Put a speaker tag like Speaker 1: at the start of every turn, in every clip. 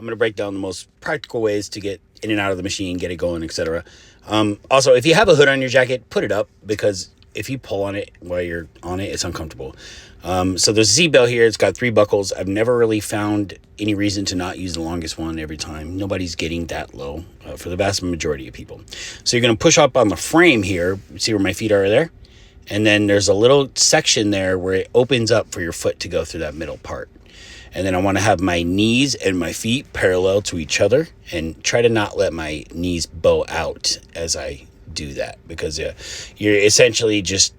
Speaker 1: I'm going to break down the most practical ways to get in and out of the machine, get it going, etc. Also, if you have a hood on your jacket, put it up, because if you pull on it while you're on it, it's uncomfortable. So there's a seat belt here. It's got 3 buckles. I've never really found any reason to not use the longest one every time. Nobody's getting that low for the vast majority of people. So you're going to push up on the frame here. See where my feet are there? And then there's a little section there where it opens up for your foot to go through that middle part. And then I want to have my knees and my feet parallel to each other, and try to not let my knees bow out as I do that, because you're essentially just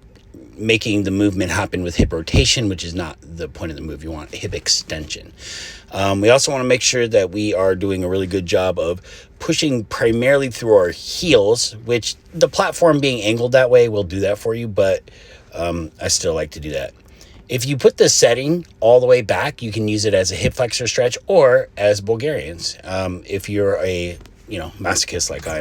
Speaker 1: making the movement happen with hip rotation, which is not the point of the move. You want hip extension. We also want to make sure that we are doing a really good job of pushing primarily through our heels, which the platform being angled that way will do that for you, but I still like to do that. If you put the setting all the way back, you can use it as a hip flexor stretch or as Bulgarians, if you're a masochist like I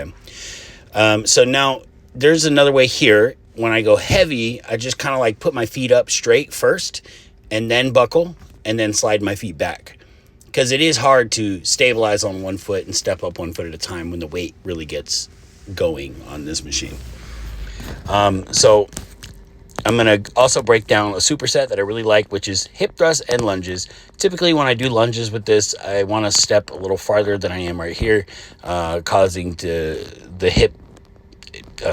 Speaker 1: am. So now there's another way here. When I go heavy, I just kind of like put my feet up straight first and then buckle and then slide my feet back, because it is hard to stabilize on one foot and step up one foot at a time when the weight really gets going on this machine. So I'm going to also break down a superset that I really like, which is hip thrusts and lunges. Typically, when I do lunges with this, I want to step a little farther than I am right here, causing the hip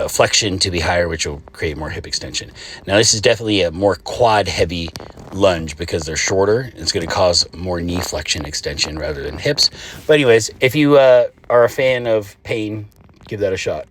Speaker 1: flexion to be higher, which will create more hip extension. Now, this is definitely a more quad heavy lunge because they're shorter. It's going to cause more knee flexion extension rather than hips. But anyways, if you are a fan of pain, give that a shot.